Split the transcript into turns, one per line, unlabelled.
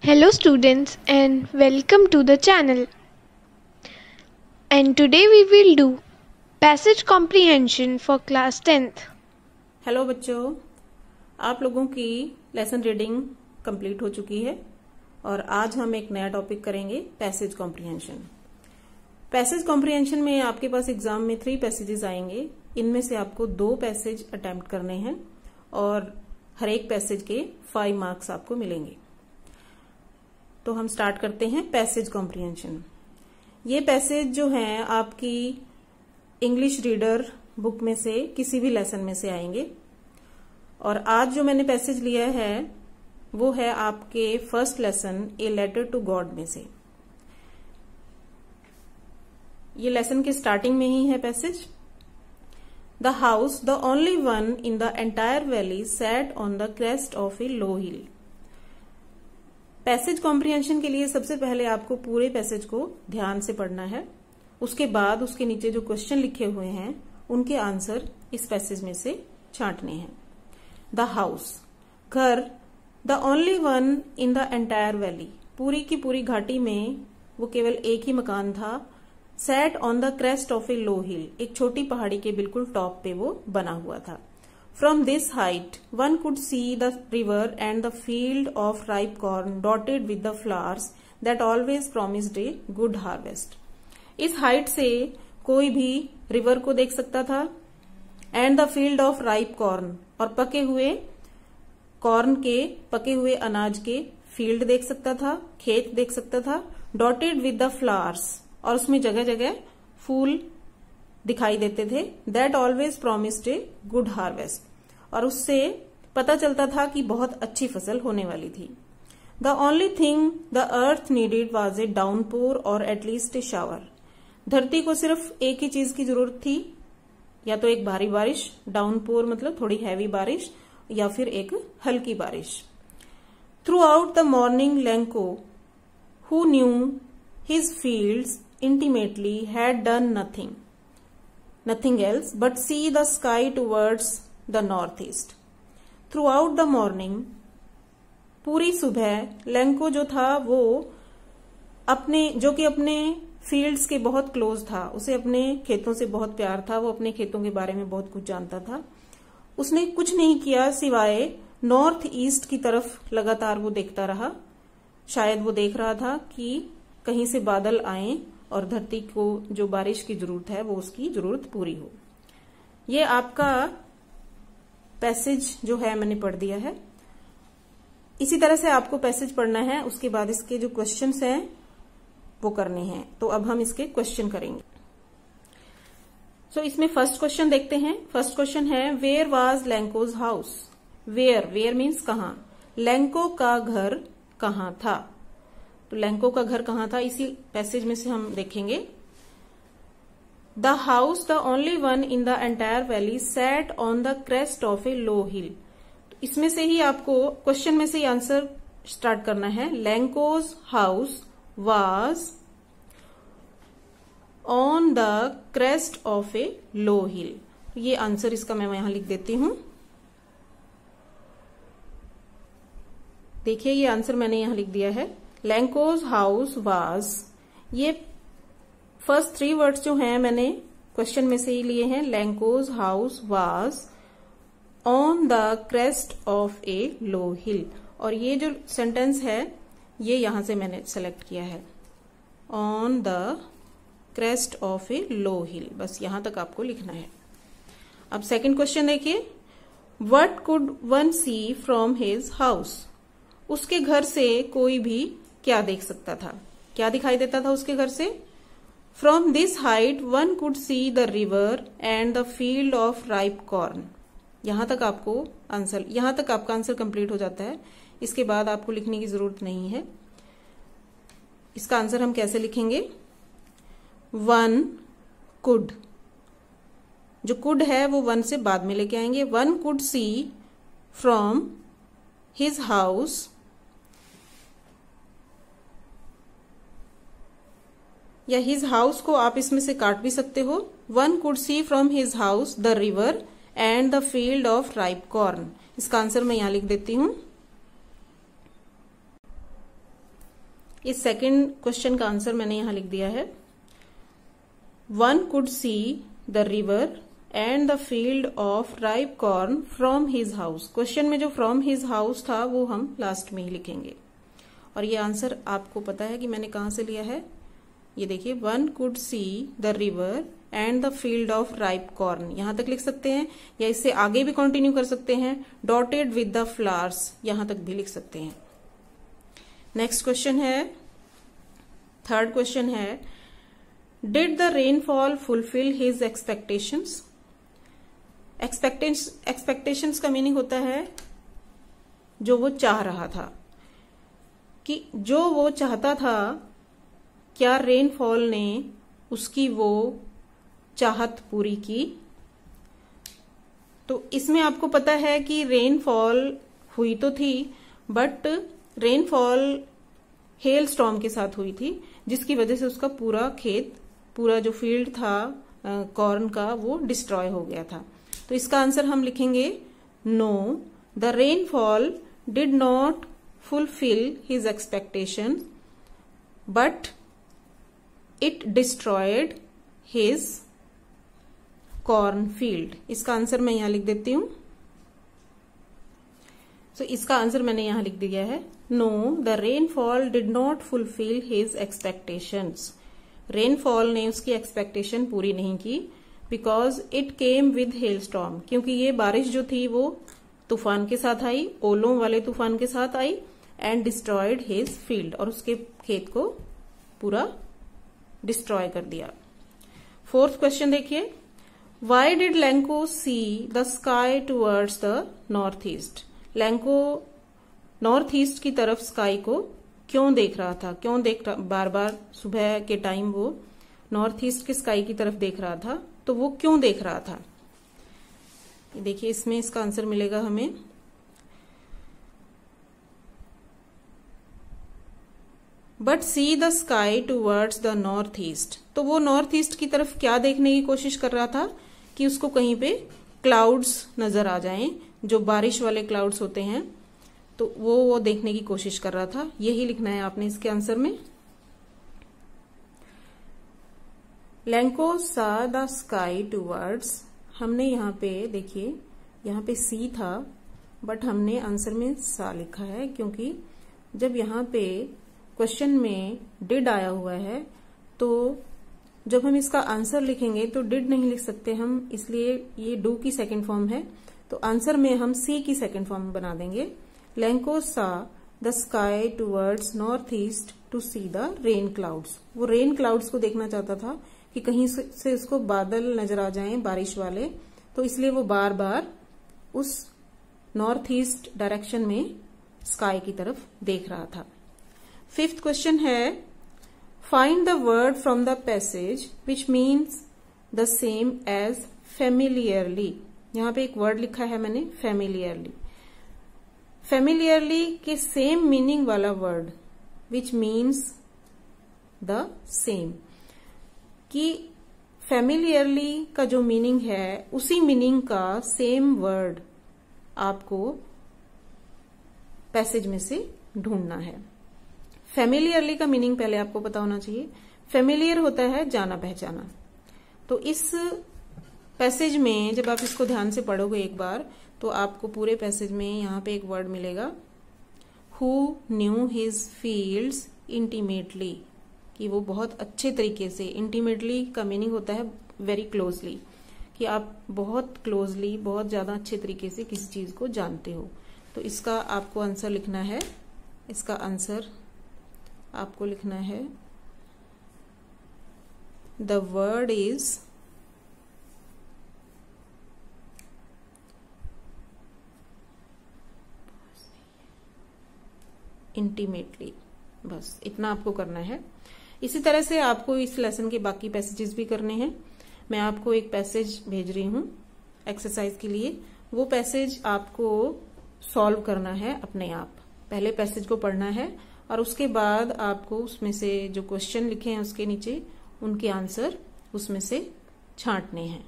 Hello students and welcome to the channel. And today we will do passage comprehension for class 10th.
Hello बच्चों, आप लोगों की lesson reading complete हो चुकी है और आज हम एक नया टॉपिक करेंगे पैसेज कॉम्प्रिहेंशन। पैसेज कॉम्प्रिहेंशन में आपके पास एग्जाम में 3 पैसेजेस आएंगे। इनमें से आपको 2 पैसेज अटेम्प्ट करने हैं और हर एक पैसेज के 5 मार्क्स आपको मिलेंगे। तो हम स्टार्ट करते हैं पैसेज कॉम्प्रिहेंशन। ये पैसेज जो हैं आपकी इंग्लिश रीडर बुक में से किसी भी लेसन में से आएंगे और आज जो मैंने पैसेज लिया है वो है आपके first lesson a letter to God में से। ये लेसन के स्टार्टिंग में ही है passage. The house the only one in the entire valley sat on the crest of a low hill. Passage comprehension के लिए सबसे पहले आपको पूरे पैसेज को ध्यान से पढ़ना है। उसके बाद उसके नीचे जो क्वेश्चन लिखे हुए हैं उनके आंसर इस पैसेज में से छांटने हैं। द हाउस, घर। The only one in the entire valley, पूरी की पूरी घाटी में वो केवल एक ही मकान था। Sat on the crest of a low hill, एक छोटी पहाड़ी के बिल्कुल टॉप पे वो बना हुआ था। From this height, one could see the river and the field of ripe corn dotted with the flowers that always promised a good harvest. इस हाइट से कोई भी रिवर को देख सकता था and the field of ripe corn, और पके हुए अनाज के फील्ड देख सकता था, खेत देख सकता था। डॉटेड विद द फ्लावर्स, और उसमें जगह जगह फूल दिखाई देते थे। That always promised a good harvest, और उससे पता चलता था कि बहुत अच्छी फसल होने वाली थी। The only thing the earth needed was a downpour और एटलीस्ट ए शावर। धरती को सिर्फ एक ही चीज की जरूरत थी, या तो एक भारी बारिश, डाउनपोर मतलब थोड़ी हैवी बारिश, या फिर एक हल्की बारिश। Through out the morning Lanco, who knew his fields intimately, had done nothing else but see the sky towards the northeast. Throughout the morning, पूरी सुबह लेंको जो था वो जो कि अपने फील्ड्स के बहुत क्लोज था, उसे अपने खेतों से बहुत प्यार था, वो अपने खेतों के बारे में बहुत कुछ जानता था। उसने कुछ नहीं किया सिवाय नॉर्थ ईस्ट की तरफ लगातार वो देखता रहा। शायद वो देख रहा था कि कहीं से बादल आए और धरती को जो बारिश की जरूरत है वो उसकी जरूरत पूरी हो। ये आपका पैसेज जो है मैंने पढ़ दिया है। इसी तरह से आपको पैसेज पढ़ना है, उसके बाद इसके जो क्वेश्चंस हैं वो करने हैं। तो अब हम इसके क्वेश्चन करेंगे। इसमें फर्स्ट क्वेश्चन देखते हैं। फर्स्ट क्वेश्चन है where was Lencho's house. Where means कहाँ। लेंको का घर कहाँ था। तो लेंको का घर कहाँ था इसी पैसेज में से हम देखेंगे। The house the only one in the entire valley sat on the crest of a low hill. इसमें से ही आपको क्वेश्चन में से ही आंसर स्टार्ट करना है। Lencho's house was on the crest of a low hill. ये आंसर इसका मैं यहां लिख देती हूं। देखिए ये आंसर मैंने यहां लिख दिया है। लेंकोज हाउस वाज, ये फर्स्ट 3 वर्ड्स जो हैं मैंने क्वेश्चन में से ही लिए हैं। Lencho's house was on the crest of a low hill, और ये जो सेंटेंस है ये यहां से मैंने सेलेक्ट किया है, on the crest of a low hill. बस यहां तक आपको लिखना है। अब सेकंड क्वेश्चन देखिए। What could one see from his house. उसके घर से कोई भी क्या देख सकता था, क्या दिखाई देता था उसके घर से। From this height one could see the river and the field of ripe corn. यहां तक आपका आंसर कंप्लीट हो जाता है। इसके बाद आपको लिखने की जरूरत नहीं है। इसका आंसर हम कैसे लिखेंगे। वन कुड, जो कुड है वो वन से बाद में लेके आएंगे। One could see from his house, या हिज हाउस को आप इसमें से काट भी सकते हो। One could see from his house the river and the field of ripe corn. इसका आंसर मैं यहां लिख देती हूं। इस सेकंड क्वेश्चन का आंसर मैंने यहां लिख दिया है, one could see the river and the field of ripe corn from his house. Question में जो फ्रॉम हिज हाउस था वो हम लास्ट में ही लिखेंगे। और ये आंसर आपको पता है कि मैंने कहां से लिया है, ये देखिए, one could see the river and the field of ripe corn, यहां तक लिख सकते हैं या इससे आगे भी कंटिन्यू कर सकते हैं, डॉटेड विद द फ्लावर्स, यहां तक भी लिख सकते हैं। नेक्स्ट क्वेश्चन है, थर्ड क्वेश्चन है, did the rainfall fulfil his expectations. Expectations का मीनिंग होता है जो वो चाह रहा था, कि जो वो चाहता था क्या रेनफॉल ने उसकी वो चाहत पूरी की। तो इसमें आपको पता है कि रेनफॉल हुई तो थी, बट रेनफॉल हेल स्टॉर्म के साथ हुई थी, जिसकी वजह से उसका पूरा खेत, पूरा जो फील्ड था कॉर्न का, वो डिस्ट्रॉय हो गया था। तो इसका आंसर हम लिखेंगे, no, the rainfall did not fulfil his expectation but it destroyed his corn field. इसका आंसर मैं यहां लिख देती हूं। तो इसका आंसर मैंने यहां लिख दिया है, no, the rainfall did not fulfil his expectations. Rainfall ने उसकी एक्सपेक्टेशन पूरी नहीं की, because it came with hailstorm, क्योंकि ये बारिश जो थी वो तूफान के साथ आई, ओलों वाले तूफान के साथ आई, एंड डिस्ट्रॉयड हिज फील्ड, और उसके खेत को पूरा डिस्ट्रॉय कर दिया। फोर्थ क्वेश्चन देखिए, why did Lanco see the sky towards the north east. Lanco north east की तरफ स्काई को क्यों देख रहा था, क्यों देख रहा, बार बार सुबह के टाइम वो नॉर्थ ईस्ट की स्काई की तरफ देख रहा था, तो वो क्यों देख रहा था। देखिए, इसमें इसका आंसर मिलेगा हमें, but see the sky towards the north east. तो वो नॉर्थ ईस्ट की तरफ क्या देखने की कोशिश कर रहा था कि उसको कहीं पे क्लाउड्स नजर आ जाएं, जो बारिश वाले क्लाउड्स होते हैं, तो वो देखने की कोशिश कर रहा था। यही लिखना है आपने इसके आंसर में। Lanco saw the sky towards, हमने यहाँ पे देखिए, यहाँ पे सी था, बट हमने आंसर में सा लिखा है, क्योंकि जब यहाँ पे क्वेश्चन में डिड आया हुआ है, तो जब हम इसका आंसर लिखेंगे तो डिड नहीं लिख सकते हम, इसलिए ये डू की सेकंड फॉर्म है, तो आंसर में हम सी की सेकंड फॉर्म बना देंगे। Lencho saw the sky towards north east to see the rain clouds. वो रेन क्लाउड्स को देखना चाहता था कि कहीं से उसको बादल नजर आ जाएं बारिश वाले, तो इसलिए वो बार बार उस नॉर्थ ईस्ट डायरेक्शन में स्काई की तरफ देख रहा था। फिफ्थ क्वेश्चन है, find the word from the passage which means the same as familiarly. यहां पे एक वर्ड लिखा है मैंने, फेमिलियरली। फेमिलियरली के सेम मीनिंग वाला word which means the same, कि फेमिलियरली का जो मीनिंग है उसी मीनिंग का सेम वर्ड आपको पैसेज में से ढूंढना है। फेमिलियरली का मीनिंग पहले आपको पता होना चाहिए। फेमिलियर होता है जाना पहचाना। तो इस पैसेज में जब आप इसको ध्यान से पढ़ोगे एक बार, तो आपको पूरे पैसेज में यहाँ पे एक वर्ड मिलेगा, who knew his fields intimately, कि वो बहुत अच्छे तरीके से, इंटीमेटली का मीनिंग होता है वेरी क्लोजली, कि आप बहुत क्लोजली, बहुत ज्यादा अच्छे तरीके से किसी चीज को जानते हो। तो इसका आपको आंसर लिखना है, इसका आंसर आपको लिखना है, द वर्ड इज इंटीमेटली। बस इतना आपको करना है। इसी तरह से आपको इस लेसन के बाकी पैसेजेस भी करने हैं। मैं आपको एक पैसेज भेज रही हूं एक्सरसाइज के लिए, वो पैसेज आपको सॉल्व करना है अपने आप। पहले पैसेज को पढ़ना है और उसके बाद आपको उसमें से जो क्वेश्चन लिखे हैं उसके नीचे उनके आंसर उसमें से छांटने हैं।